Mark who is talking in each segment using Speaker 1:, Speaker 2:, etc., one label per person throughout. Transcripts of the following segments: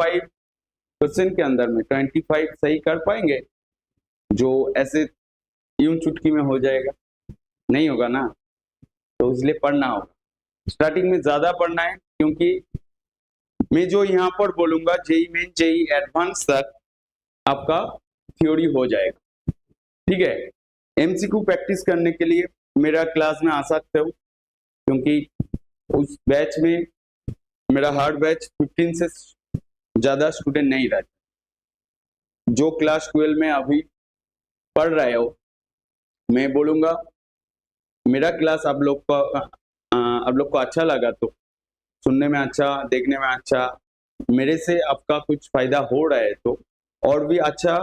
Speaker 1: 25% के अंदर में 25 सही कर पाएंगे, जो ऐसे यूं चुटकी में हो जाएगा? नहीं होगा ना, तो इसलिए पढ़ना होगा। स्टार्टिंग में ज्यादा पढ़ना है, क्योंकि मैं जो यहाँ पर बोलूंगा जेई मेन जेई एडवांस तक आपका थ्योरी हो जाएगा। ठीक है, एमसीक्यू प्रैक्टिस करने के लिए मेरा क्लास में आ सकते हो, क्योंकि उस बैच में मेरा हर बैच 15 से ज्यादा स्टूडेंट नहीं रहते। जो क्लास 12 में अभी पढ़ रहे हो, मैं बोलूंगा मेरा क्लास आप लोग को अच्छा लगा तो, सुनने में अच्छा, देखने में अच्छा, मेरे से आपका कुछ फायदा हो रहा है तो और भी अच्छा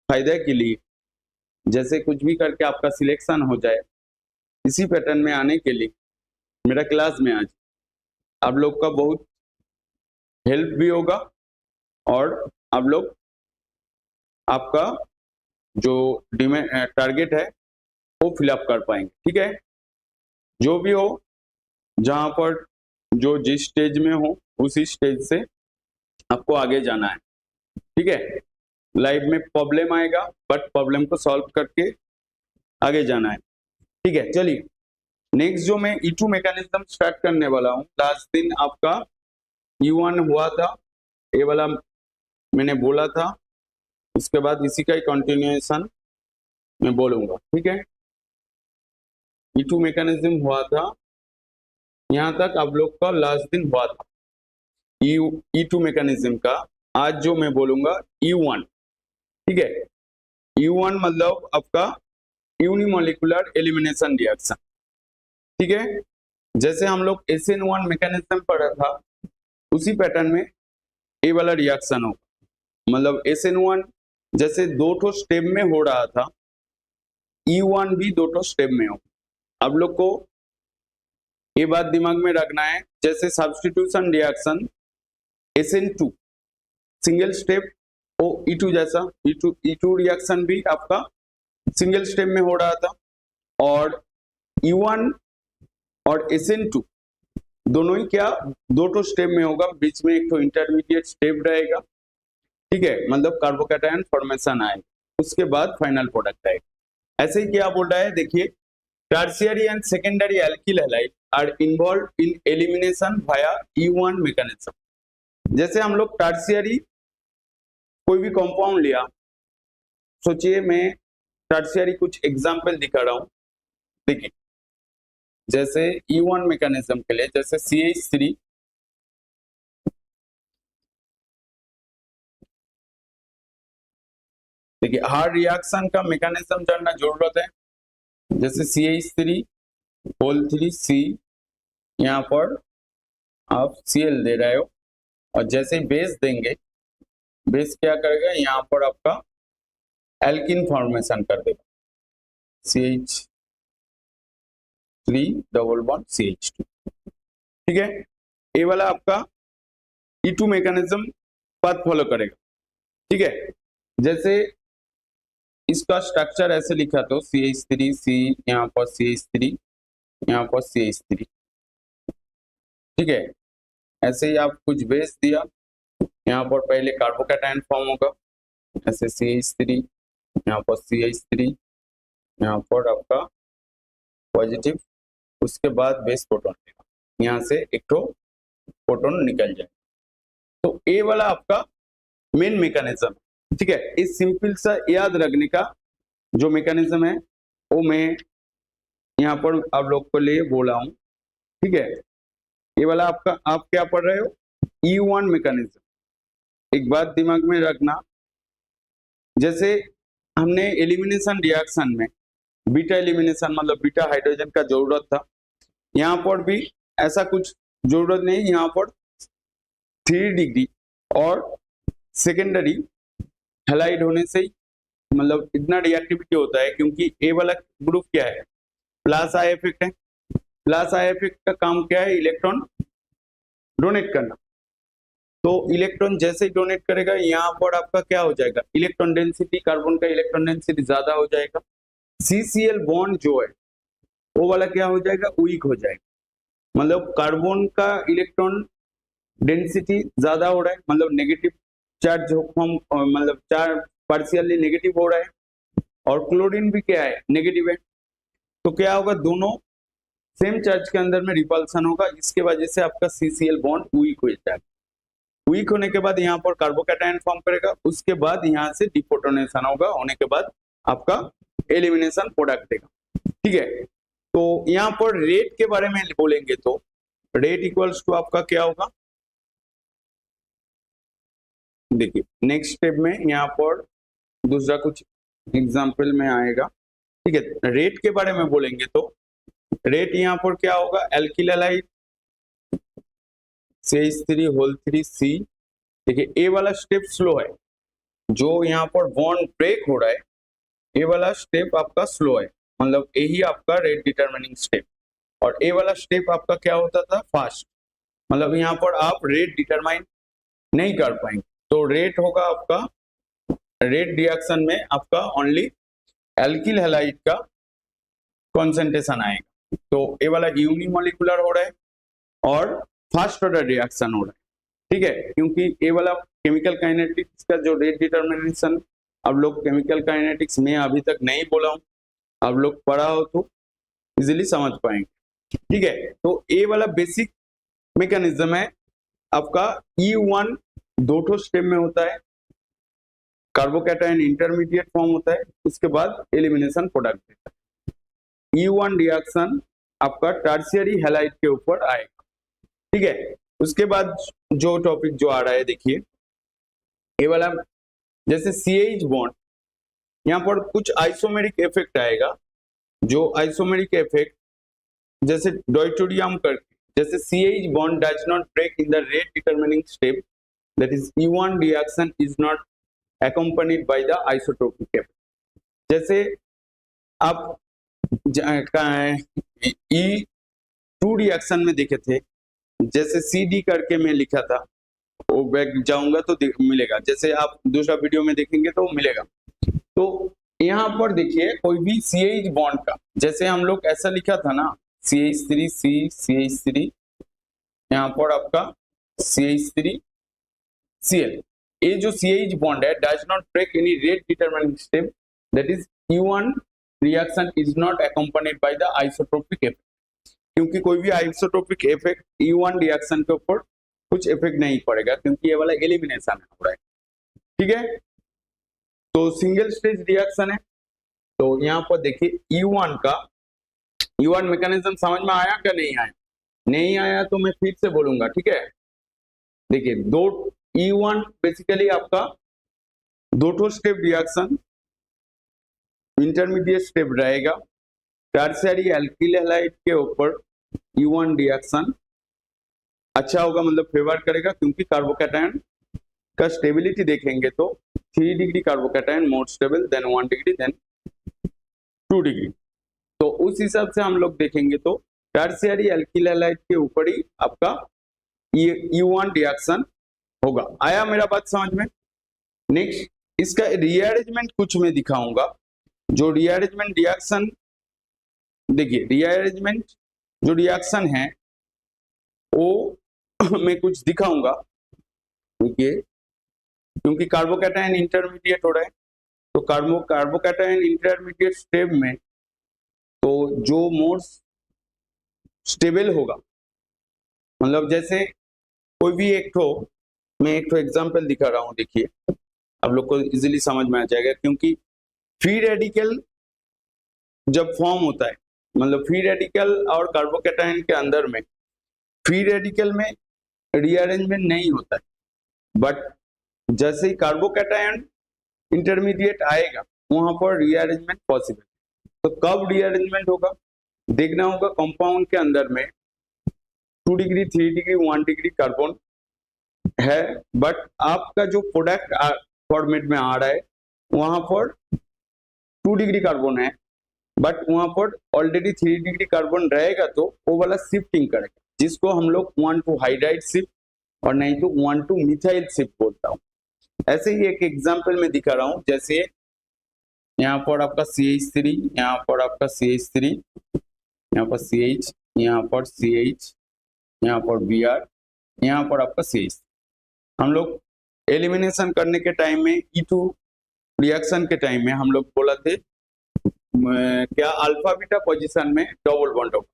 Speaker 1: फायदे के लिए, जैसे कुछ भी करके आपका सिलेक्शन हो जाए, इसी पैटर्न में आने के लिए मेरा क्लास में आज आप लोग का बहुत हेल्प भी होगा, और आप लोग आपका जो टारगेट है वो फिलअप कर पाएंगे। ठीक है, जो भी हो, जहां पर जो जिस स्टेज में हो उसी स्टेज से आपको आगे जाना है। ठीक है, लाइफ में प्रॉब्लम आएगा, बट प्रॉब्लम को सॉल्व करके आगे जाना है। ठीक है, चलिए नेक्स्ट जो मैं E2 मैकेनिज्म स्टार्ट करने वाला हूँ। लास्ट दिन आपका E1 हुआ था, ये वाला मैंने बोला था, उसके बाद इसी का ही कंटिन्यूएशन मैं बोलूंगा। ठीक है, E2 मैकेनिज्म हुआ था, यहाँ तक आप लोग का लास्ट दिन हुआ था E2 मैकेनिज्म का। आज जो मैं बोलूंगा E1। ठीक है, E1 मतलब आपका यूनिमोलिकुलर एलिमिनेशन रिएक्शन। ठीक है, जैसे हम लोग SN1 मैकेनिज्म पढ़ा था, उसी पैटर्न में ये वाला रिएक्शन होगा। मतलब SN1 जैसे दो ठो स्टेप में हो रहा था, E1 भी दो ठो स्टेप में हो। आप लोग को ये बात दिमाग में रखना है, जैसे substitution reaction SN2 single step ओ E2 जैसा, E2 रिएक्शन भी आपका सिंगल स्टेप में हो रहा था, और E1 और SN2 दोनों ही क्या दो टो स्टेप में होगा, बीच में एक तो इंटरमीडिएट स्टेप रहेगा। ठीक है, मतलब कार्बोकैटायन फॉर्मेशन आएगा, उसके बाद फाइनल प्रोडक्ट आएगा। ऐसे ही क्या बोल रहा है, देखिए, tertiary and secondary alkyl halide are involve in elimination via E1 mechanism. जैसे हम लोग टर्शियरी कोई भी कंपाउंड लिया, सोचिए मैं टर्शियरी कुछ एग्जांपल दिखा रहा हूं। देखिए, जैसे E1 मैकेनिज्म के लिए, जैसे CH3, देखिए हर रिएक्शन का मैकेनिज्म जानना जरूरत है। जैसे CH3 होल 3C, यहाँ पर आप Cl दे रहे हो, और जैसे बेस देंगे, बेस क्या करेगा, यहाँ पर आपका एल्किन फॉर्मेशन कर देगा, CH3 डबल बॉन्ड CH2। ठीक है, ये वाला आपका E2 मैकेनिज्म पाथ फॉलो करेगा। ठीक है, जैसे इसका स्ट्रक्चर ऐसे लिखा तो CH3C, यहाँ पर CH3, यहाँ पर CH3। ठीक है, ऐसे ही आप कुछ बेस दिया, यहाँ पर पहले कार्बोकैटायन फॉर्म होगा, ऐसे CH3, यहाँ पर CH3, यहाँ पर आपका पॉजिटिव, उसके बाद बेस प्रोटॉन, यहाँ से एक तो प्रोटॉन निकल जाए। तो ये वाला आपका मेन मैकेनिज्म। ठीक है, इस सिंपल सा याद रखने का जो मैकेनिज्म है वो मैं यहाँ पर आप लोग को लिए बोला हूँ। ठीक है, ये वाला आपका आप क्या पढ़ रहे हो, E1 मैकेनिज्म। एक बात दिमाग में रखना, जैसे हमने एलिमिनेशन रिएक्शन में बीटा एलिमिनेशन मतलब बीटा हाइड्रोजन का जरूरत था, यहाँ पर भी ऐसा कुछ जरूरत नहीं। यहाँ पर 3 डिग्री और सेकेंडरी हैलाइड होने से ही मतलब इतना रिएक्टिविटी होता है, क्योंकि ए वाला ग्रुप क्या है, प्लस आई इफेक्ट है। प्लस आई इफेक्ट का काम क्या है, इलेक्ट्रॉन डोनेट करना। तो इलेक्ट्रॉन जैसे ही डोनेट करेगा, यहाँ पर आपका क्या हो जाएगा, इलेक्ट्रॉन डेंसिटी, कार्बन का इलेक्ट्रॉन डेंसिटी ज्यादा हो जाएगा। CCl बॉन्ड जो है वो वाला क्या हो जाएगा, वीक हो जाएगा। मतलब कार्बन का इलेक्ट्रॉन डेंसिटी ज्यादा हो रहा है, मतलब नेगेटिव चार्ज मतलब चार्ज पार्शियली नेगेटिव हो रहा है और क्लोरीन भी क्या है, नेगेटिव है। तो क्या होगा, दोनों सेम चार्ज के अंदर में रिपल्सन होगा, इसके वजह से आपका CCl बॉन्ड वीक हो जाएगा। वीक होने के बाद यहाँ पर कार्बोकैटायन फॉर्म करेगा, उसके बाद यहाँ से डिप्रोटोनेशन होगा, होने के बाद आपका एलिमिनेशन प्रोडक्ट देगा। ठीक है, तो यहाँ पर रेट के बारे में बोलेंगे तो रेट इक्वल्स टू आपका क्या होगा, देखिए नेक्स्ट स्टेप में यहाँ पर दूसरा कुछ एग्जाम्पल में आएगा। ठीक है, रेट के बारे में बोलेंगे तो रेट यहाँ पर क्या होगा, एल्किल हैलाइड CH3 देखिए ए वाला स्टेप स्लो है, जो यहाँ पर बॉन्ड ब्रेक हो रहा है ए वाला स्टेप आपका स्लो है, मतलब यही आपका रेट डिटरमिनिंग स्टेप। और ए वाला स्टेप आपका क्या होता था, फास्ट, मतलब यहाँ पर आप रेट डिटरमाइन नहीं कर पाएंगे। तो रेट होगा आपका, रेट रिएक्शन में आपका ओनली एल्किल हैलाइड का कॉन्सेंट्रेशन आएगा। तो ए वाला यूनिमोलिकुलर हो रहा है और फास्ट ऑर्डर रिएक्शन हो रहा है। ठीक है, क्योंकि ये वाला केमिकल काइनेटिक्स का जो रेट डिटरमिनेशन, अब लोग केमिकल काइनेटिक्स में अभी तक नहीं बोला हूं, अब लोग पढ़ा हो तो इजीली समझ पाएंगे। ठीक है, तो ये वाला बेसिक मैकेनिज्म है आपका। E1 दो स्टेप में होता है, कार्बोकैटायन इंटरमीडिएट फॉर्म होता है, उसके बाद एलिमिनेशन प्रोडक्ट देता है। E1 रिएक्शन आपका टर्शियरी हैलाइड के ऊपर आएगा। ठीक है, उसके बाद जो टॉपिक जो आ रहा है, देखिए ये वाला जैसे CH बॉन्ड, यहाँ पर कुछ आइसोमेरिक इफेक्ट आएगा, जो आइसोमेरिक इफेक्ट जैसे डॉयटोडियम करके, जैसे CH bond does not break in the rate determining step, that is E1 reaction is not accompanied by the isotopic effect। जैसे आप E2 रिएक्शन में देखे थे, जैसे CD करके मैं लिखा था, वो बैक जाऊंगा तो मिलेगा, जैसे आप दूसरा वीडियो में देखेंगे तो मिलेगा। तो यहाँ पर देखिए कोई भी CH बॉन्ड का, जैसे हम लोग ऐसा लिखा था ना, CH3 यहाँ पर आपका CH3Cl, ये जो CH बॉन्ड है does not break any rate determining step, that is E1 reaction is not accompanied by the isotropic effect. क्योंकि कोई भी आइसोट्रोपिक इफेक्ट E1 रिएक्शन के ऊपर कुछ इफेक्ट नहीं पड़ेगा, क्योंकि ये वाला एलिमिनेशन हो रहा है। ठीक है, तो सिंगल स्टेज रिएक्शन है। तो यहाँ पर देखिए E1 मैकेनिज्म समझ में आया क्या, नहीं आया? नहीं आया तो मैं फिर से बोलूंगा। ठीक है, देखिए दो E1 बेसिकली आपका दो स्टेप रिएक्शन, इंटरमीडिएट स्टेप रहेगा, टर्शियरी एल्किल हैलाइड के ऊपर E1 रिएक्शन अच्छा होगा, मतलब फेवर करेगा, क्योंकि कार्बोकैटायन का स्टेबिलिटी देखेंगे तो 3 degree carbocation more stable than 1 degree than 2 degree. तो उस हिसाब से हम लोग देखेंगे तो टर्शियरी एल्किल हैलाइड के ऊपर ही आपका E1 रिएक्शन होगा। आया मेरा बात समझ में? नेक्स्ट इसका रीअरेंजमेंट कुछ मैं दिखाऊंगा, जो रीअरेंजमेंट रिएक्शन, देखिए रीअरेंजमेंट जो रिएक्शन है वो मैं कुछ दिखाऊंगा। देखिए क्योंकि कार्बोकैटायन इंटरमीडिएट हो रहा है, तो कार्बोकैटायन इंटरमीडिएट स्टेप में तो जो मोर स्टेबल होगा, मतलब जैसे कोई भी मैं एक एग्जांपल दिखा रहा हूं, देखिए आप लोग को इजीली समझ में आ जाएगा। क्योंकि फ्री रेडिकल जब फॉर्म होता है, मतलब फ्री रेडिकल और कार्बोकैटायन के अंदर में फ्री रेडिकल में रीअरेंजमेंट नहीं होता है, बट जैसे ही कार्बोकैटायन इंटरमीडिएट आएगा वहां पर रीअरेंजमेंट पॉसिबल। तो कब रीअरेंजमेंट होगा, देखना होगा कंपाउंड के अंदर में 2 डिग्री 3 डिग्री 1 डिग्री कार्बन है, बट आपका जो प्रोडक्ट फॉर्मेट में आ रहा है वहां पर 2 डिग्री कार्बन है, बट वहां पर ऑलरेडी 3 डिग्री कार्बन रहेगा, तो वो वाला शिफ्टिंग करेगा, जिसको हम लोग 1 to हाइड्राइड शिफ्ट और नहीं तो 1 to मिथाइल शिफ्ट बोलता हूँ। ऐसे ही एक एग्जांपल में दिखा रहा हूँ, जैसे यहाँ पर आपका CH3, यहाँ पर आपका CH3, यहाँ पर CH, यहाँ पर CH, यहाँ पर Br, यहाँ पर आपका CH। हम लोग एलिमिनेशन करने के टाइम में E2 रिएक्शन के टाइम में हम लोग बोला थे क्या अल्फा बीटा पोजीशन में डबल बॉन्ड होगा,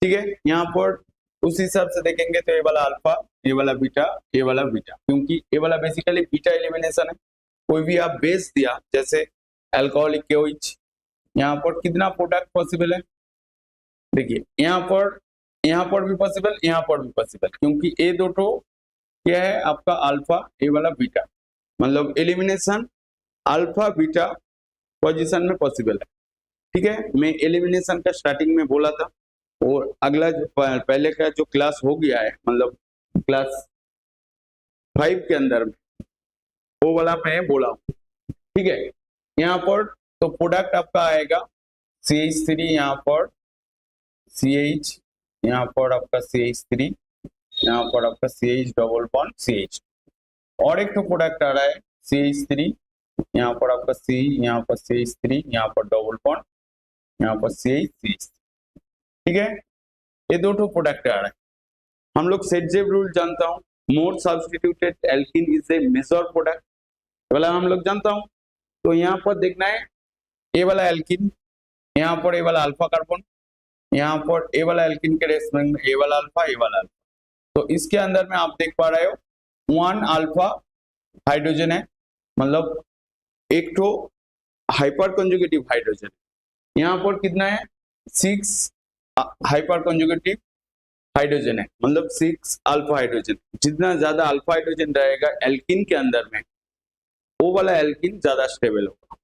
Speaker 1: ठीक है। यहाँ पर उस हिसाब से देखेंगे तो ये वाला अल्फा, ये वाला बीटा, ये वाला बीटा, क्योंकि ये वाला बेसिकली बीटा एलिमिनेशन है। कोई भी आप बेस दिया जैसे अल्कोहलिक KOH, यहाँ पर कितना प्रोडक्ट पॉसिबल है, देखिए यहाँ पर भी पॉसिबल, यहाँ पर भी पॉसिबल, क्योंकि ये दो तो क्या है आपका अल्फा, ये वाला बीटा, मतलब एलिमिनेशन अल्फा बीटा पोजीशन में पॉसिबल है, ठीक है। मैं एलिमिनेशन का स्टार्टिंग में बोला था, और अगला जो पहले का जो क्लास हो गया है, मतलब क्लास 5 के अंदर में वो वाला मैं बोला हूँ, ठीक है। यहाँ पर तो प्रोडक्ट आपका आएगा CH3, यहाँ पर CH, यहाँ पर आपका CH3, यहाँ पर आपका CH डबल बॉन्ड CH, और एक तो प्रोडक्ट आ रहा है CH3, यहाँ पर आपका C, यहाँ पर CH3, यहाँ पर डबल बॉन्ड, यहाँ पर CH, ठीक है। ये दो प्रोडक्ट आ रहा है। हम लोग सेट-जेव रूल जानता हूँ, more substituted alkene is a major product वाला हम लोग जानता हूँ। तो यहाँ पर देखना है ए वाला एल्कीन, यहाँ पर ए वाला अल्फा कार्बन, यहाँ पर ए वाला एल्कीन के रेस्पेक्ट में ए वाला अल्फा, ए वाला अल्फा। तो इसके अंदर में आप देख पा रहे हो 1 अल्फा हाइड्रोजन है, मतलब एक तो हाइपर कंजुगेटिव हाइड्रोजन। यहाँ पर कितना है 6 हाइपर कंजुगेटिव हाइड्रोजन है, मतलब 6 अल्फा हाइड्रोजन। जितना ज्यादा अल्फा हाइड्रोजन रहेगा एल्कीन के अंदर में, वो वाला एल्कीन ज्यादा स्टेबल होगा।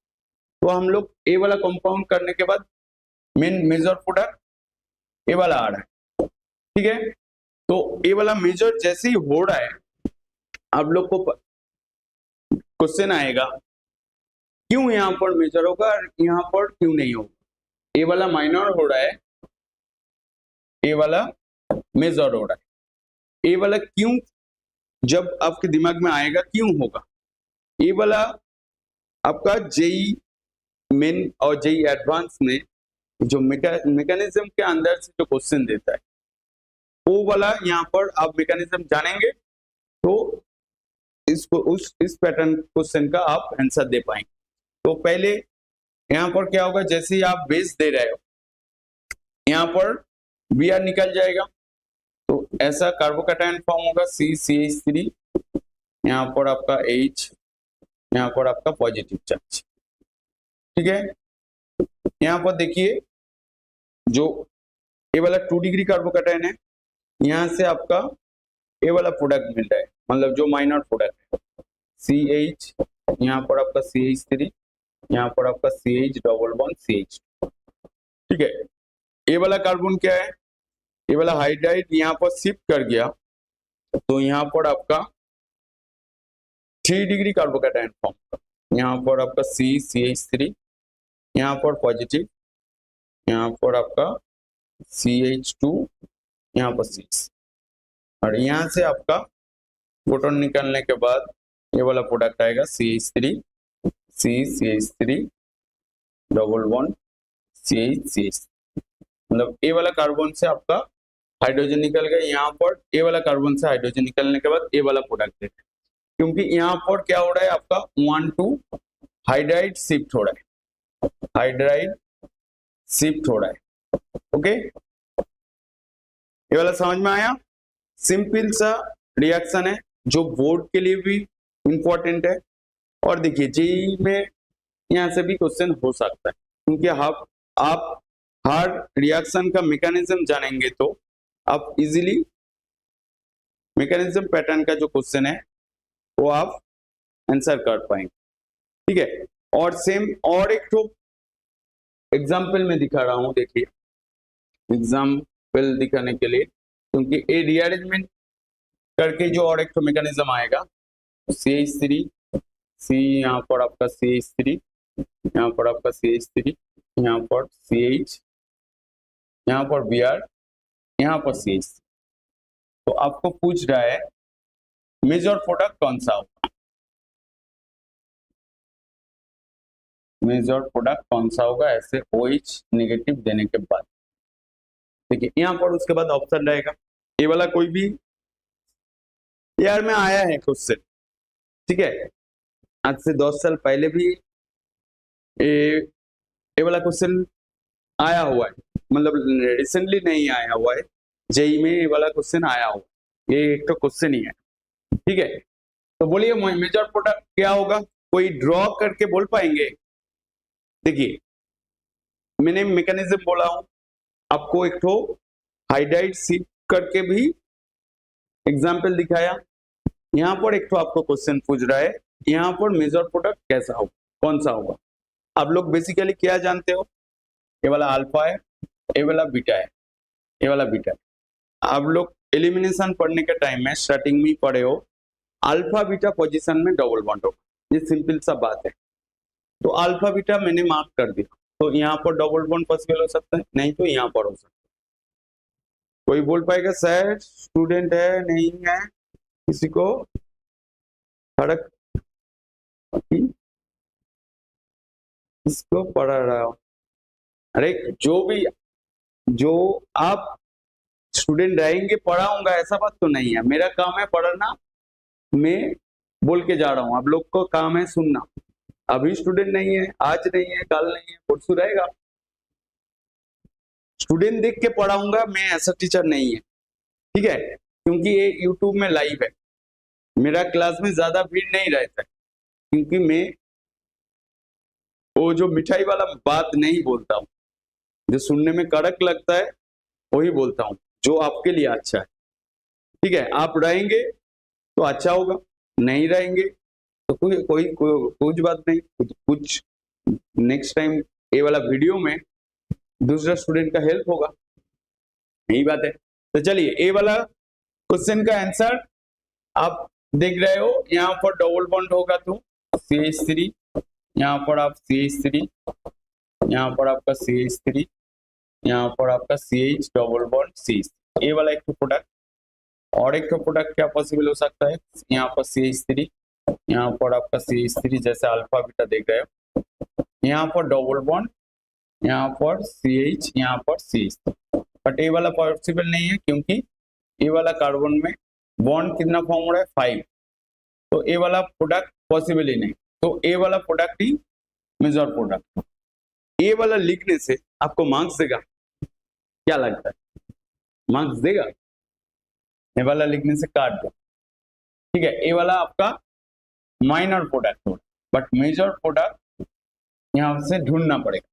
Speaker 1: तो हम लोग ए वाला कंपाउंड करने के बाद मेन मेजर प्रोडक्ट ए वाला आ रहा है, ठीक है। तो ए वाला मेजर जैसे ही हो रहा है, आप लोग को क्वेश्चन आएगा क्यों यहाँ पर मेजर होगा और यहाँ पर क्यों नहीं होगा। ए वाला माइनर हो रहा है, ए वाला मेजर हो रहा है। ए वाला क्यों, जब आपके दिमाग में आएगा क्यों होगा, ए वाला आपका जेई मेन और जेई एडवांस में जो मैकेनिज्म के अंदर से जो क्वेश्चन देता है, वो वाला यहाँ पर आप मैकेनिज्म जानेंगे तो इसको इस पैटर्न क्वेश्चन का आप आंसर दे पाएंगे। तो पहले यहाँ पर क्या होगा, जैसे ही आप बेस दे रहे हो यहाँ पर Br निकल जाएगा, तो ऐसा कार्बोकैटायन फॉर्म होगा CCH3, यहाँ पर आपका H, यहाँ पर आपका पॉजिटिव चार्ज, ठीक है। यहाँ पर देखिए जो ए वाला 2 डिग्री कार्बोकैटायन है, यहाँ से आपका ए वाला प्रोडक्ट मिल रहा है, मतलब जो माइनर प्रोडक्ट है CH, यहाँ पर आपका CH3, यहाँ पर आपका CH डबल बॉन्ड CH, ठीक है। ए वाला कार्बन क्या है, ये वाला हाइड्राइड यहाँ पर शिफ्ट कर गया, तो यहाँ पर आपका 3 डिग्री कार्बोकैटायन फॉर्म, यहाँ पर आपका CH3, यहाँ पर पॉजिटिव, यहाँ पर आपका CH2, यहाँ पर 6, और यहाँ से आपका प्रोटॉन निकालने के बाद ये वाला प्रोडक्ट आएगा CH3, CH3 double bond CH, मतलब ए वाला कार्बन से आपका हाइड्रोजन निकल गया, यहाँ पर ए वाला कार्बन से हाइड्रोजन निकलने के बाद ए वाला प्रोडक्ट देते हैं, क्योंकि यहाँ पर क्या हो रहा है आपका 1 हाइड्राइड शिफ्ट हो रहा है, हाइड्राइड शिफ्ट हो रहा है, ओके। ये वाला समझ में आया, सिंपल सा रिएक्शन है जो बोर्ड के लिए भी इंपॉर्टेंट है, और देखिए जेईई में यहाँ से भी क्वेश्चन हो सकता है, क्योंकि आप हर रिएक्शन का मैकेनिज्म जानेंगे तो आप इजीली मैकेनिज्म पैटर्न का जो क्वेश्चन है वो आप आंसर कर पाएंगे, ठीक है। और सेम और एक तो एग्जाम्पल में दिखा रहा हूं, देखिए एग्जाम्पल दिखाने के लिए, क्योंकि ये रीअरेंजमेंट करके जो और एक तो मैकेनिज्म आएगा CH3, C, यहाँ पर आपका CH3, यहाँ पर आपका CH3, यहाँ पर CH, यहाँ पर Br, यहाँ पर CH। तो आपको पूछ रहा है मेजर प्रोडक्ट कौन सा होगा, मेजर प्रोडक्ट कौन सा होगा ऐसे OH नेगेटिव देने के बाद। देखिए यहाँ पर उसके बाद ऑप्शन रहेगा, ये वाला कोई भी यार में आया है क्वेश्चन, ठीक है, आज से 10 साल पहले भी ये वाला क्वेश्चन आया हुआ है, मतलब रिसेंटली नहीं आया हुआ है, जेई में ये वाला क्वेश्चन आया हुआ है, ये एक तो क्वेश्चन ही है। ठीक है, तो बोलिए मेजर प्रोडक्ट क्या होगा, कोई ड्रॉ करके बोल पाएंगे? देखिए मैंने मैकेनिज्म बोला हूं आपको, एक तो हाइड्राइड सीप करके भी एग्जाम्पल दिखाया, यहाँ पर एक तो आपको क्वेश्चन पूछ रहा है यहाँ पर मेजर प्रोडक्ट कैसा होगा, कौन सा होगा। आप लोग बेसिकली क्या जानते हो, ये वाला अल्फा है, ये वाला बीटा है, ये वाला बीटा है। आप लोग एलिमिनेशन पढ़ने के टाइम में स्टार्टिंग में पढ़े हो अल्फा बीटा पोजीशन में डबल बॉन्ड होगा, ये सिंपल सा बात है। तो अल्फा बीटा मैंने मार्क कर दिया, तो यहाँ पर डबल बॉन्ड पॉसिबल हो सकता है, नहीं तो यहाँ पर हो सकता है। कोई बोल पाएगा सर स्टूडेंट है नहीं है, किसी को फर्क इसको पढ़ा रहा हो? अरे जो आप स्टूडेंट रहेंगे पढ़ाऊंगा ऐसा बात तो नहीं है, मेरा काम है पढ़ना, मैं बोल के जा रहा हूँ, आप लोग को काम है सुनना। अभी स्टूडेंट नहीं है, आज नहीं है, कल नहीं है, परसों रहेगा। स्टूडेंट देख के पढ़ाऊंगा मैं, ऐसा टीचर नहीं है, ठीक है, क्योंकि ये यूट्यूब में लाइव है, मेरा क्लास में ज्यादा भीड़ नहीं रहता है, क्योंकि मैं वो जो मिठाई वाला बात नहीं बोलता हूँ, जो सुनने में कड़क लगता है वही बोलता हूँ, जो आपके लिए अच्छा है। ठीक है, आप रहेंगे तो अच्छा होगा, नहीं रहेंगे तो कुछ बात नहीं, कुछ नेक्स्ट टाइम ये वाला वीडियो में दूसरा स्टूडेंट का हेल्प होगा, यही बात है। तो चलिए ये वाला क्वेश्चन का आंसर आप देख रहे हो, यहाँ पर डबल बॉन्ड होगा तो CH3, यहाँ पर आप CH3, यहाँ पर आपका CH3, यहाँ पर आपका CH डबल बॉन्ड CH, ये वाला एक प्रोडक्ट। और एक प्रोडक्ट क्या पॉसिबल हो सकता है, यहाँ पर CH3, यहाँ पर आपका CH3 जैसे अल्फा बीटा देख रहे हो, यहाँ पर डबल बॉन्ड, यहाँ पर CH, यहाँ पर CH, बट ये वाला पॉसिबल नहीं है क्योंकि ये वाला कार्बन में बॉन्ड कितना फॉर्म हो रहा है 5, तो ये वाला प्रोडक्ट पॉसिबल ही नहीं, तो ये वाला प्रोडक्ट ही मेजर प्रोडक्ट। ये वाला लिखने से आपको मार्क्स देगा, क्या लगता है मार्क्स देगा? ये वाला लिखने से काट दो, ठीक है, ये वाला आपका माइनर प्रोडक्ट होगा, बट मेजर प्रोडक्ट यहाँ से ढूंढना पड़ेगा,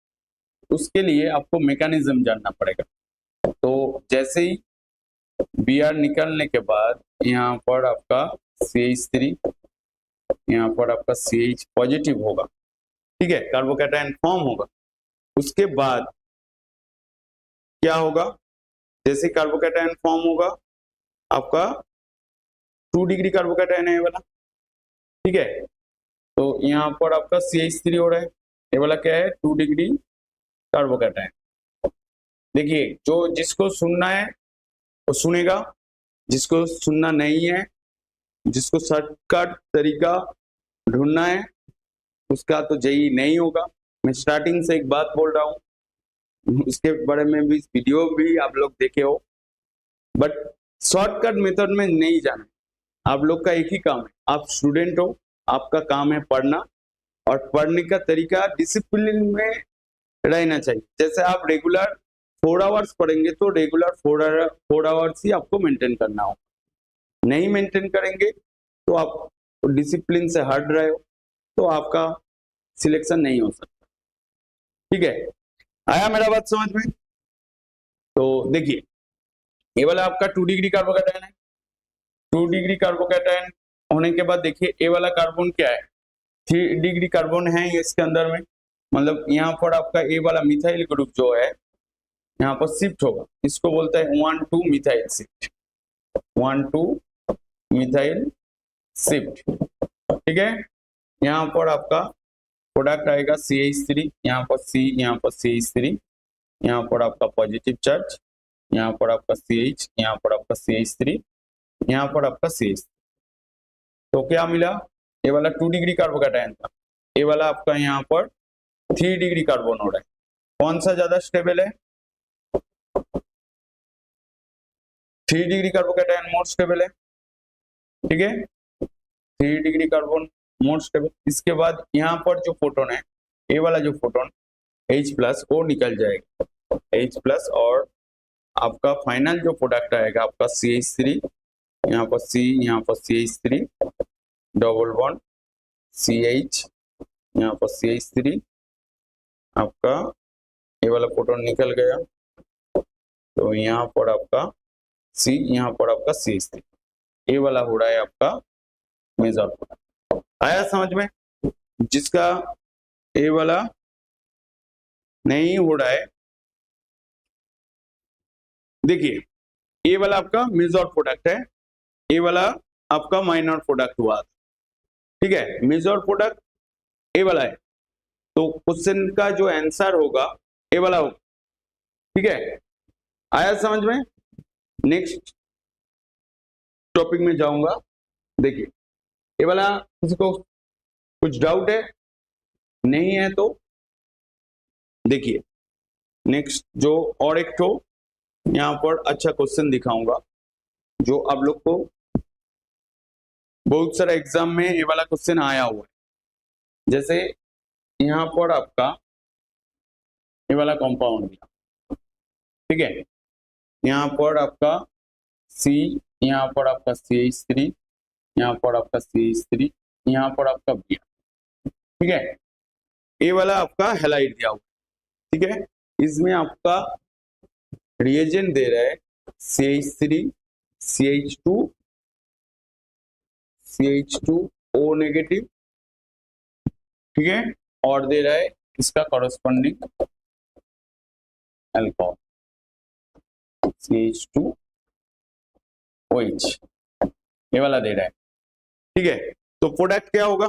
Speaker 1: उसके लिए आपको मैकेनिज्म जानना पड़ेगा। तो जैसे ही Br निकलने के बाद यहाँ पर आपका CH3, यहाँ पर आपका CH पॉजिटिव होगा, ठीक है, कार्बोकैटायन फॉर्म होगा। उसके बाद क्या होगा, जैसे कार्बोकैटायन फॉर्म होगा आपका 2 डिग्री कार्बोकैटायन है ये वाला, ठीक है, तो यहाँ पर आपका CH3 हो रहा है, ये वाला क्या है 2 डिग्री कार्बोकैटायन। देखिए जो जिसको सुनना है वो सुनेगा, जिसको सुनना नहीं है, जिसको शॉर्टकट तरीका ढूंढना है उसका तो जेई नहीं होगा। मैं स्टार्टिंग से एक बात बोल रहा हूँ, उसके बारे में भी वीडियो भी आप लोग देखे हो, बट शॉर्टकट मेथड में नहीं जाना। आप लोग का एक ही काम है, आप स्टूडेंट हो, आपका काम है पढ़ना, और पढ़ने का तरीका डिसिप्लिन में रहना चाहिए। जैसे आप रेगुलर 4 आवर्स पढ़ेंगे तो रेगुलर 4 आवर्स ही आपको मेंटेन करना हो, नहीं मेंटेन करेंगे तो आप डिसिप्लिन से हट रहे हो तो आपका सिलेक्शन नहीं हो सकता। ठीक है, आया मेरा बात समझ में? तो देखिए ये वाला आपका 2 डिग्री कार्बोकैटायन है, 2 डिग्री कार्बोकैटायन होने के बाद देखिए ये वाला कार्बन क्या है, 3 डिग्री कार्बन है इसके अंदर में, मतलब यहाँ पर आपका ये वाला मिथाइल ग्रुप जो है यहाँ पर शिफ्ट होगा, इसको बोलते हैं 1,2 मिथाइल शिफ्ट, 1,2 मिथाइल शिफ्ट। ठीक है, यहाँ पर आपका प्रोडक्ट आएगा CH3, यहाँ पर C, यहाँ पर CH3, यहाँ पर आपका पॉजिटिव चार्ज, यहाँ पर आपका CH, यहाँ पर आपका CH3, यहाँ पर आपका CH। तो क्या मिला, ये वाला 2 डिग्री कार्बोकैटायन था, ये वाला आपका यहाँ पर 3 डिग्री कार्बन हो रहा है। कौन सा ज्यादा स्टेबल है? 3 डिग्री कार्बोकैटायन मोर स्टेबल है, ठीक है, 3 डिग्री कार्बन मोर स्टेबल। इसके बाद यहाँ पर जो फोटोन है, ये वाला जो फोटोन H प्लस वो निकल जाएगा H प्लस, और आपका फाइनल जो प्रोडक्ट आएगा आपका CH3, यहाँ पर C, यहाँ पर CH3 डबल बॉन्ड CH, यहाँ पर CH3, आपका ये वाला फोटोन निकल गया, तो यहाँ पर आपका C, यहाँ पर आपका CH3, ये वाला हो रहा है आपका मेजर प्रोडक्ट। आया समझ में? जिसका ये वाला नहीं हो रहा है, देखिए ये वाला आपका मेजर प्रोडक्ट है, ये वाला आपका माइनर प्रोडक्ट हुआ, ठीक है। मेजर प्रोडक्ट ये वाला है, तो क्वेश्चन का जो आंसर होगा ये वाला होगा, ठीक है। आया समझ में? नेक्स्ट टॉपिक में जाऊंगा। देखिए ये वाला किसी को कुछ डाउट है? नहीं है तो देखिए नेक्स्ट जो और एक तो यहाँ पर अच्छा क्वेश्चन दिखाऊंगा, जो आप लोग को बहुत सारा एग्जाम में ये वाला क्वेश्चन आया हुआ है। जैसे यहाँ पर आपका ये वाला कंपाउंड दिया, ठीक है, यहाँ पर आपका C, यहाँ पर आपका CH3, यहाँ पर आपका CH3, यहाँ पर आपका Br, ठीक है। ये वाला आपका हैलाइड दिया हुआ, ठीक है। इसमें आपका रिएजेंट दे रहा है CH3, CH2, CH2O नेगेटिव, ठीक है, और दे रहा है इसका कॉरेस्पॉन्डिंग अल्कोहल CH2OH, ये वाला दे रहा है, ठीक है। तो प्रोडक्ट क्या होगा?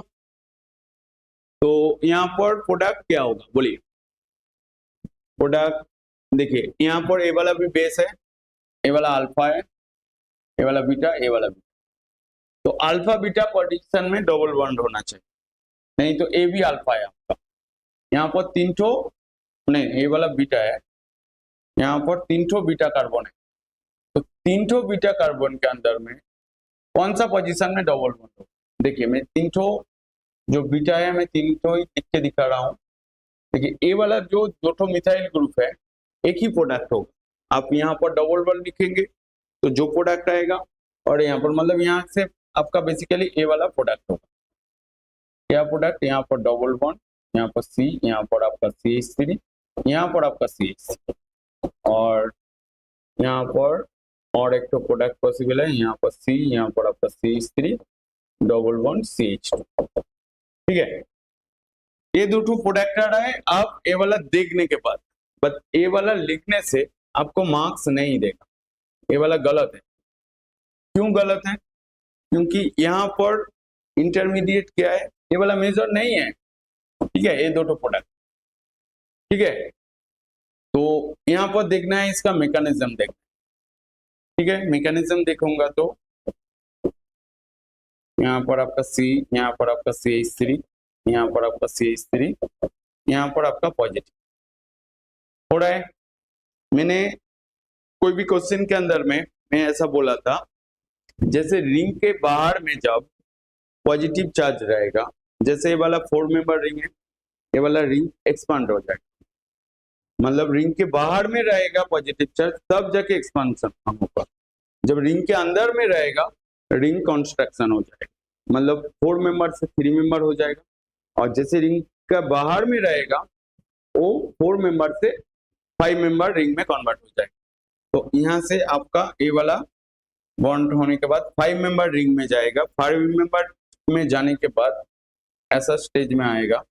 Speaker 1: तो यहाँ पर प्रोडक्ट क्या होगा बोलिए? प्रोडक्ट देखिए यहाँ पर ये वाला भी बेस है, ये वाला अल्फा है, ये वाला बीटा, ये वाला बीटा। तो अल्फा बीटा पोजीशन में डबल बॉन्ड होना चाहिए, नहीं तो ये भी अल्फा है आपका। यहाँ पर 3 ठो नहीं, ये वाला बीटा है, यहाँ पर 3 ठो बीटा कार्बन है। तो 3 ठो बीटा कार्बन के अंदर में कौन सा पोजीशन में डबल बॉन्ड हो? देखिए मैं 3 ठो जो बीटा है मैं 3 ठो ही लिख के दिखा रहा हूँ। देखिए ये वाला जो 2 ठो मिथाइल ग्रुप है एक ही प्रोडक्ट होगा। आप यहाँ पर डबल बॉन्ड लिखेंगे तो जो प्रोडक्ट आएगा, और यहाँ पर मतलब यहाँ से आपका बेसिकली ये वाला प्रोडक्ट होगा। क्या प्रोडक्ट? यहाँ पर डबल बॉन्ड, यहाँ पर C, यहाँ पर आपका CH3, यहाँ पर आपका CH3, और यहाँ पर और एक तो प्रोडक्ट पॉसिबल है, यहाँ पर C, यहाँ पर आपका CH3 डबल बॉन्ड CH2, ठीक है। ये 2 ठो प्रोडक्ट आ रहा है। आप ये वाला देखने के बाद, बट ये वाला लिखने से आपको मार्क्स नहीं देगा, ये वाला गलत है। क्यों गलत है? क्योंकि यहाँ पर इंटरमीडिएट क्या है, ये वाला मेजर नहीं है, ठीक है। ये 2 ठो प्रोडक्ट, ठीक है। तो यहाँ पर देखना है इसका मैकेनिज्म देखना, ठीक है। मैकेनिज्म देखूंगा तो यहाँ पर आपका C, यहाँ पर आपका CH3, यहाँ पर आपका CH3, यहाँ पर आपका पॉजिटिव हो रहा है। मैंने कोई भी क्वेश्चन के अंदर में मैं ऐसा बोला था, जैसे रिंग के बाहर में जब पॉजिटिव चार्ज रहेगा, जैसे ये वाला 4 मेंबर रिंग है, ये वाला रिंग एक्सपांड हो जाएगा, मतलब रिंग के बाहर में रहेगा पॉजिटिव चार्ज तब जाके एक्सपांशन होगा। जब रिंग के अंदर में रहेगा रिंग कंस्ट्रक्शन हो जाएगा, मतलब 4 मेंबर से 3 मेंबर हो जाएगा, और जैसे रिंग का बाहर में रहेगा वो 4 मेंबर से 5 मेंबर रिंग में कन्वर्ट हो जाएगा। तो यहाँ से आपका ये वाला बॉन्ड होने के बाद 5 मेंबर रिंग में जाएगा। 5 मेंबर में जाने के बाद ऐसा स्टेज में आएगा,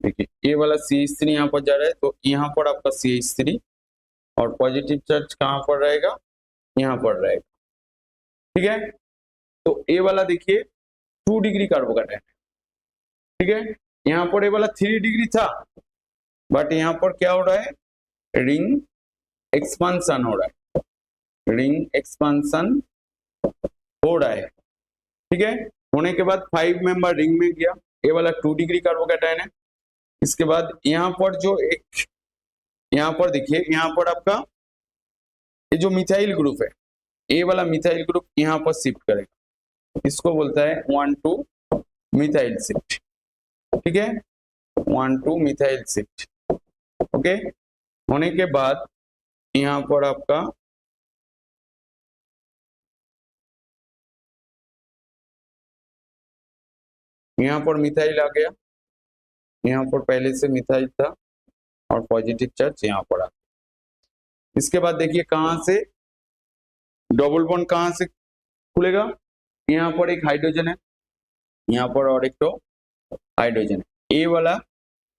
Speaker 1: देखिए ये वाला CH3 यहाँ पर जा रहा है, तो यहाँ पर आपका CH3 और पॉजिटिव चार्ज कहाँ पर रहेगा? यहाँ पर रहेगा, ठीक है। तो ये वाला देखिए 2 डिग्री कार्बोकेटाइन है, ठीक है। यहाँ पर ये वाला 3 डिग्री था, बट यहाँ पर क्या हो रहा है? रिंग एक्सपांशन हो रहा है, रिंग एक्सपांशन हो रहा है, ठीक है। होने के बाद 5 मेंबर रिंग में गया, ये वाला 2 डिग्री कार्बोकेटाइन है। इसके बाद यहाँ पर जो एक यहाँ पर देखिए, यहाँ पर आपका ये जो मिथाइल ग्रुप है, ये वाला मिथाइल ग्रुप यहाँ पर शिफ्ट करेगा, इसको बोलता है 1,2 मिथाइल शिफ्ट। ठीक है, 1,2 मिथाइल शिफ्ट। ओके, होने के बाद यहाँ पर आपका यहाँ पर मिथाइल आ गया, यहाँ पर पहले से मिथाइल था और पॉजिटिव चार्ज यहाँ पर आ गया। इसके बाद देखिए कहाँ से डबल बॉन्ड कहाँ से खुलेगा, यहाँ पर एक हाइड्रोजन है, यहाँ पर और एक तो हाइड्रोजन है, ए वाला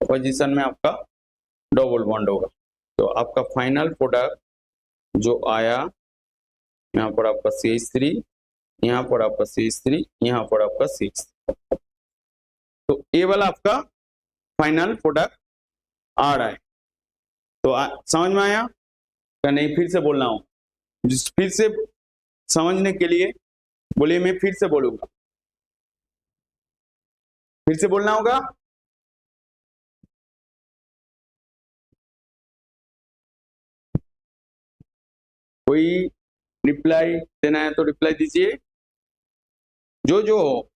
Speaker 1: पोजीशन में आपका डबल बॉन्ड होगा। तो आपका फाइनल प्रोडक्ट जो आया, यहाँ पर आपका CH3, यहाँ पर आपका CH3, यहाँ पर आपका CH3। तो ए वाला आपका फाइनल प्रोडक्ट आ रहा है। तो समझ में आया क्या नहीं, फिर से बोलना हो, फिर से समझने के लिए बोलिए, मैं फिर से बोलूंगा, फिर से बोलना होगा। कोई रिप्लाई देना है तो रिप्लाई दीजिए, जो जो हो।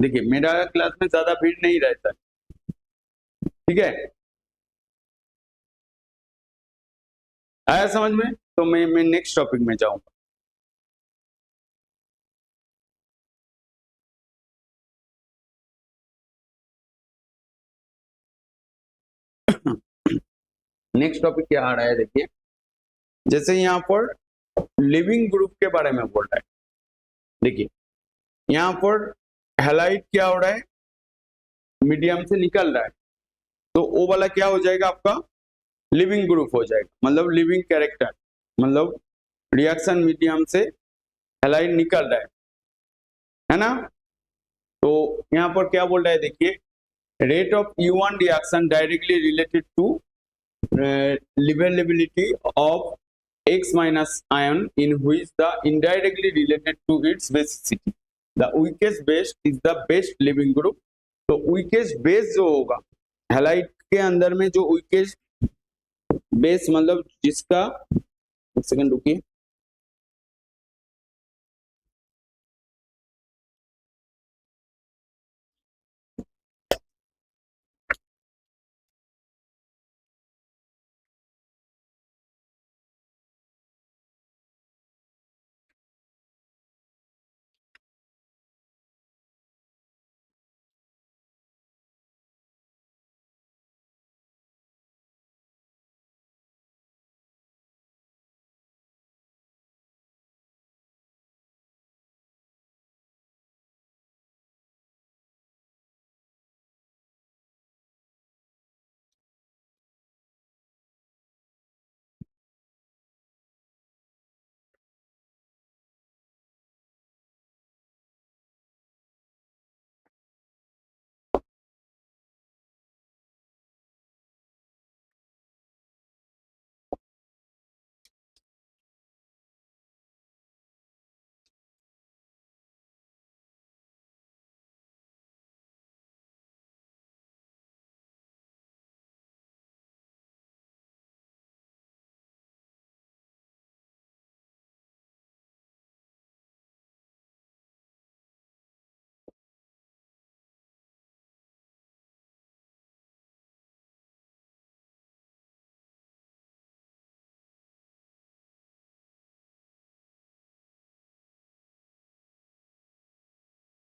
Speaker 1: देखिए मेरा क्लास में ज्यादा भीड़ नहीं रहता, ठीक है, आया समझ में। तो मैं नेक्स्ट टॉपिक में जाऊंगा। नेक्स्ट टॉपिक क्या आ रहा है, देखिए जैसे यहाँ पर लिविंग ग्रुप के बारे में बोल रहा है। देखिए यहाँ पर हैलाइड क्या हो रहा है, मीडियम से निकल रहा है, तो वो वाला क्या हो जाएगा आपका लिविंग ग्रुप हो जाएगा, मतलब लिविंग कैरेक्टर, मतलब रिएक्शन मीडियम से हैलाइड निकल रहा है ना। तो यहाँ पर क्या बोल रहा है, देखिए rate of U1 reaction directly related to leavability of X minus ion in which the indirectly related to its basicity. The weakest base is the best living group. तो weakest base जो होगा हैलाइड के अंदर में, जो weakest base मतलब जिसका, एक सेकंड रुकिए,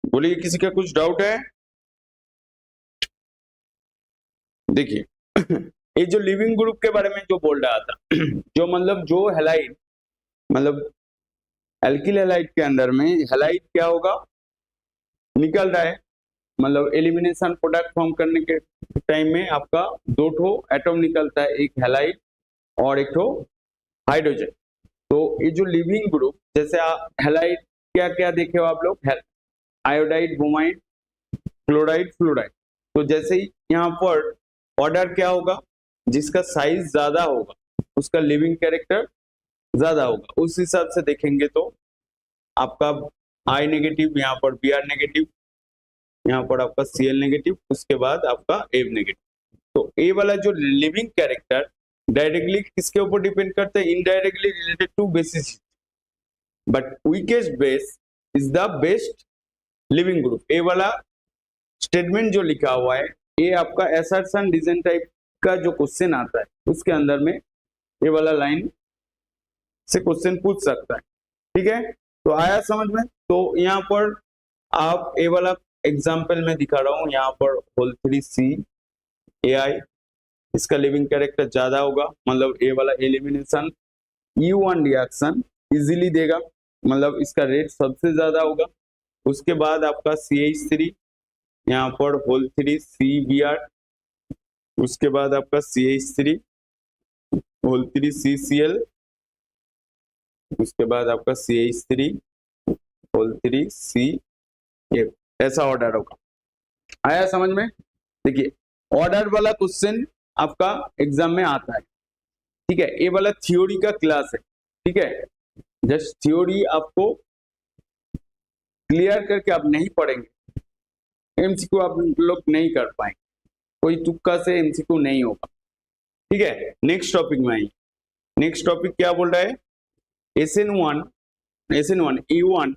Speaker 1: बोलिए किसी का कुछ डाउट है। देखिए ये जो लिविंग ग्रुप के बारे में जो बोल रहा था, जो मतलब जो हैलाइड, मतलब एल्किल हैलाइड के अंदर में हैलाइड क्या होगा निकल रहा है, मतलब एलिमिनेशन प्रोडक्ट फॉर्म करने के टाइम में आपका दो ठो एटम निकलता है, एक हैलाइड और एक ठो हाइड्रोजन। तो ये जो लिविंग ग्रुप, जैसे हैलाइड क्या क्या देखे हो आप लोग, आयोडाइड, ब्रोमाइड, क्लोराइड, फ्लोराइड। तो जैसे ही यहाँ पर ऑर्डर क्या होगा, जिसका साइज ज्यादा होगा उसका लिविंग कैरेक्टर ज्यादा होगा, उस हिसाब से देखेंगे तो आपका I नेगेटिव, यहाँ पर Br नेगेटिव, यहाँ पर आपका Cl नेगेटिव, उसके बाद आपका A नेगेटिव। तो ए वाला जो लिविंग कैरेक्टर डायरेक्टली किसके ऊपर डिपेंड करते हैं, indirectly related to basis, but weakest base is the best living group. ये वाला स्टेटमेंट जो लिखा हुआ है ये आपका असर्शन डिजाइन टाइप का जो क्वेश्चन आता है उसके अंदर में ये वाला लाइन से क्वेश्चन पूछ सकता है। ठीक है, तो आया समझ में। तो यहाँ पर आप ये वाला एग्जाम्पल में दिखा रहा हूँ, यहाँ पर होल 3C AI, इसका लिविंग कैरेक्टर ज्यादा होगा, मतलब ये वाला एलिमिनेशन U1 रिएक्शन इजीली देगा, मतलब इसका रेट सबसे ज्यादा होगा। उसके बाद आपका CH3, यहाँ पर होल 3CBr, उसके बाद आपका CH3 होल 3CCl, उसके बाद आपका CH3 होल 3CF, ऐसा ऑर्डर होगा। आया समझ में। देखिए ऑर्डर वाला क्वेश्चन आपका एग्जाम में आता है। ठीक है, ये वाला थ्योरी का क्लास है। ठीक है, जस्ट थ्योरी आपको क्लियर करके आप नहीं पढ़ेंगे, MCQ आप लोग नहीं कर पाएंगे, कोई तुक्का से MCQ नहीं होगा। ठीक है, नेक्स्ट टॉपिक में आइए। नेक्स्ट टॉपिक क्या बोल रहा है, SN1 E1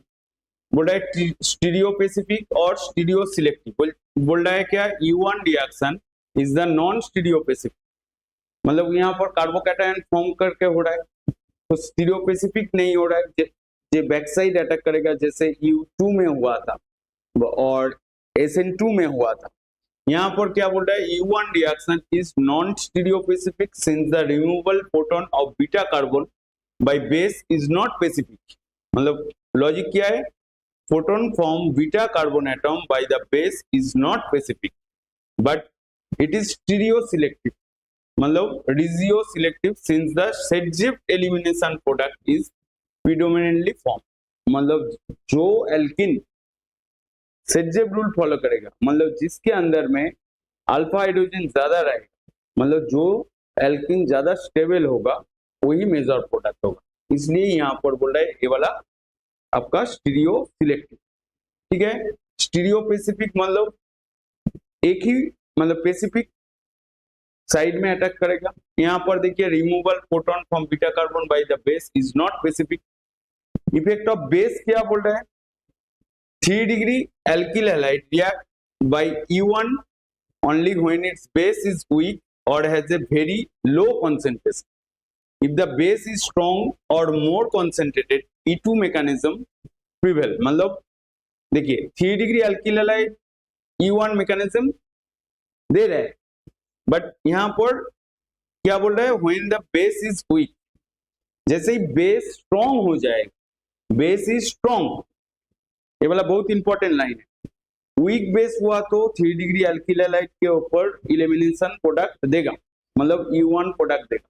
Speaker 1: बोल रहा है स्टीरियोपेसिफिक और स्टीरियो सिलेक्टिव। बोल रहा है क्या, E1 reaction is the non stereospecific, मतलब यहाँ पर कार्बोकैटायन फॉर्म करके हो रहा है, तो स्टीरियोपेसिफिक नहीं हो रहा है, ये बैक साइड अटैक करेगा जैसे U2 में हुआ था और SN2 में हुआ था। यहाँ पर क्या बोल रहा है, E1 reaction is non stereospecific since the removal proton of beta carbon by base is not specific. मतलब लॉजिक क्या है, photon from beta carbon atom by the base is not specific but it is stereoselective, मतलब regioselective since the Sedgwick elimination product is predominantly formed। मतलब जो alkene सेडजेव rule follow करेगा, मतलब जिसके अंदर में अल्फा हाइड्रोजन ज्यादा रहेगा, मतलब जो एल्किन ज्यादा स्टेबल होगा वही मेजर प्रोडक्ट होगा। इसलिए यहाँ पर बोल रहा है ये वाला आपका स्टीरियो सिलेक्टिव। ठीक है, स्टीरियो पेसिफिक मतलब एक ही, मतलब पेसिफिक साइड में अटैक करेगा। यहाँ पर देखिए removal photon from beta carbon by the base is not pacific. Effect of base क्या बोल रहा है, 3 degree alkyl halide react by E1 only when its base is weak or has a very low concentration. If the base is strong or more concentrated, E2 mechanism prevail। मतलब देखिए 3 degree alkyl halide E1 mechanism दे रहा है, but यहां पर क्या बोल रहा है, when the base is weak, जैसे ही बेस स्ट्रॉन्ग हो जाएगा, बेस इज स्ट्रॉन्ग, ये वाला बहुत इंपॉर्टेंट लाइन है। वीक बेस हुआ तो 3 डिग्री एल्किल हैलाइड के ऊपर इलिमिनेशन प्रोडक्ट देगा, मतलब E1 प्रोडक्ट देगा।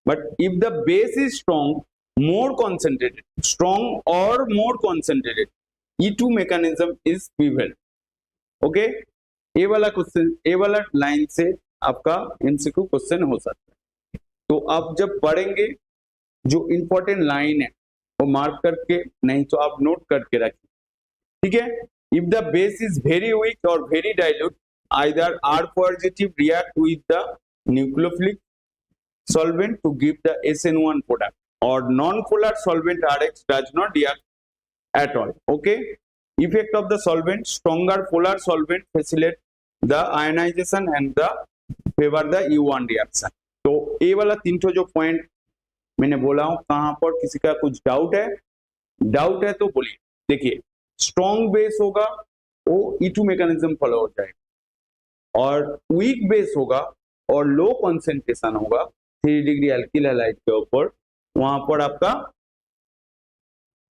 Speaker 1: But if the base is strong, more concentrated, strong or more concentrated, E2 mechanism is prevail। Okay, ये वाला क्वेश्चन, ये वाला लाइन से आपका MCQ क्वेश्चन हो सकता है। तो आप जब पढ़ेंगे जो इंपॉर्टेंट लाइन है वो मार्क करके, नहीं तो आप नोट करके रखिए। ठीक है, if the base is very weak or very dilute, either R positive react with the nucleophilic solvent to give the SN1 product or non-polar solvent RX does not react at all। Okay, effect of the solvent, stronger polar solvent facilitate the ionization and the favor the E1 reaction। तो ये वाला 3 जो point मैंने बोला हूं, कहां पर किसी का कुछ डाउट है तो बोलिए। देखिए स्ट्रॉन्ग बेस होगा वो E2 मैकेनिज्म फॉलो हो जाएगा, और वीक बेस होगा और लो कॉन्सेंट्रेशन होगा 3 डिग्री एल्किल हैलाइड के ऊपर, वहां पर आपका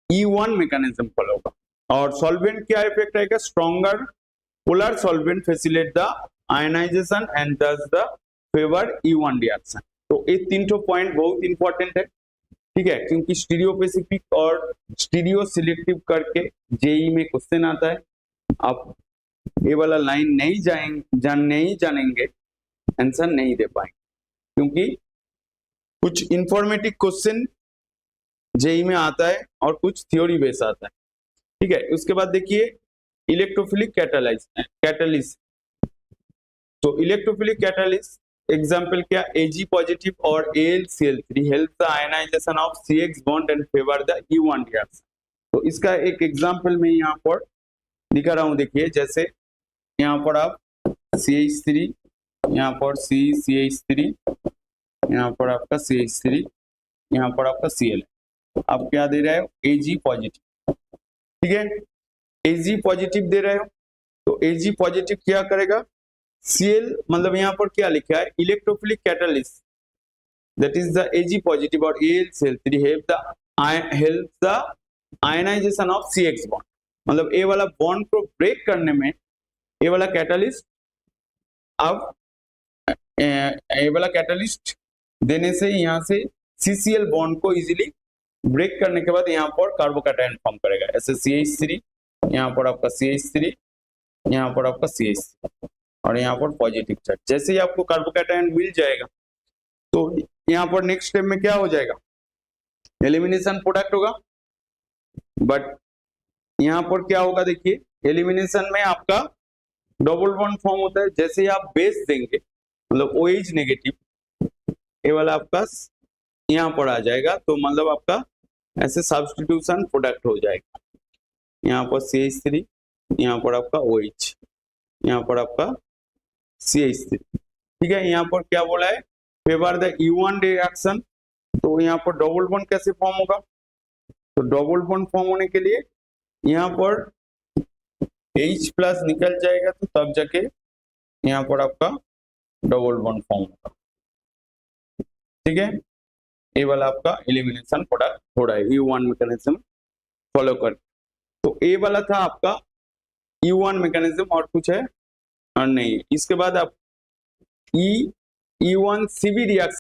Speaker 1: E1 मैकेनिज्म फॉलो होगा। और सॉल्वेंट क्या इफेक्ट आएगा, stronger polar solvent facilitate the ionisation and thus the favour E1 reaction. तो ये 3 पॉइंट बहुत इंपॉर्टेंट है। ठीक है, क्योंकि स्टीरियो पेसिफिक और स्टीरियो सिलेक्टिव करके जेई में क्वेश्चन आता है। आप ये वाला लाइन नहीं जानेंगे आंसर नहीं दे पाएंगे, क्योंकि कुछ इंफॉर्मेटिव क्वेश्चन जेई में आता है और कुछ थ्योरी बेस आता है। ठीक है, उसके बाद देखिए इलेक्ट्रोफिलिक कैटालिसिस। तो इलेक्ट्रोफिलिक कैटालिसिस एग्जांपल क्या, Ag पॉजिटिव और AlCl3 help the ionisation of CX bond and favour the E1 reaction. तो इसका एक एग्जाम्पल मैं यहाँ पर दिखा रहा हूँ। देखिए जैसे यहाँ पर आप CH3, यहाँ पर CH3, यहाँ पर आपका CH3, यहाँ पर आपका Cl, आप क्या दे रहे हो, Ag पॉजिटिव, ठीक है, Ag पॉजिटिव दे रहे हो। तो Ag पॉजिटिव क्या करेगा, Cl मतलब यहाँ पर क्या लिखा है, electrophilic catalyst, that is the Ag positive और AlCl3 help the ionisation of CX bond, मतलब ए वाला बॉन्ड को ब्रेक करने में ए वाला कैटलिस्ट, अब ए वाला कैटलिस्ट देने से यहाँ से CCl बॉन्ड को इजीली ब्रेक करने के बाद यहाँ पर कार्बोकैटायन फॉर्म करेगा, ऐसे CH3, यहाँ पर आपका CH3, यहाँ पर आपका CH3 और यहाँ पर पॉजिटिव चार्ज। जैसे ही आपको कार्बोकैटायन मिल जाएगा तो यहाँ पर नेक्स्ट स्टेप में क्या हो जाएगा, एलिमिनेशन प्रोडक्ट होगा। बट यहाँ पर क्या होगा, देखिए एलिमिनेशन में आपका डबल बॉन्ड फॉर्म होता है। जैसे ही आप बेस देंगे मतलब OH नेगेटिव, ये वाला आपका यहाँ पर आ जाएगा, तो मतलब आपका ऐसे सब्स्टिट्यूशन प्रोडक्ट हो जाएगा। यहाँ पर CH3, यहाँ पर आपका OH, यहाँ पर आपका CH3, ठीक है। यहाँ पर क्या बोला है, फेवर द U1 रिएक्शन, तो यहाँ पर डबल बॉन्ड कैसे फॉर्म होगा, तो डबल बॉन्ड फॉर्म होने के लिए यहाँ पर H प्लस निकल जाएगा, तो तब जाके यहाँ पर आपका डबल बॉन्ड फॉर्म होगा, ठीक है। ये वाला आपका एलिमिनेशन प्रोडक्ट हो रहा है U1 मैकेनिज्म फॉलो कर। तो ये वाला था आपका U1 मैकेनिज्म, और कुछ है और नहीं। इसके बाद आप E1CB रिएक्शन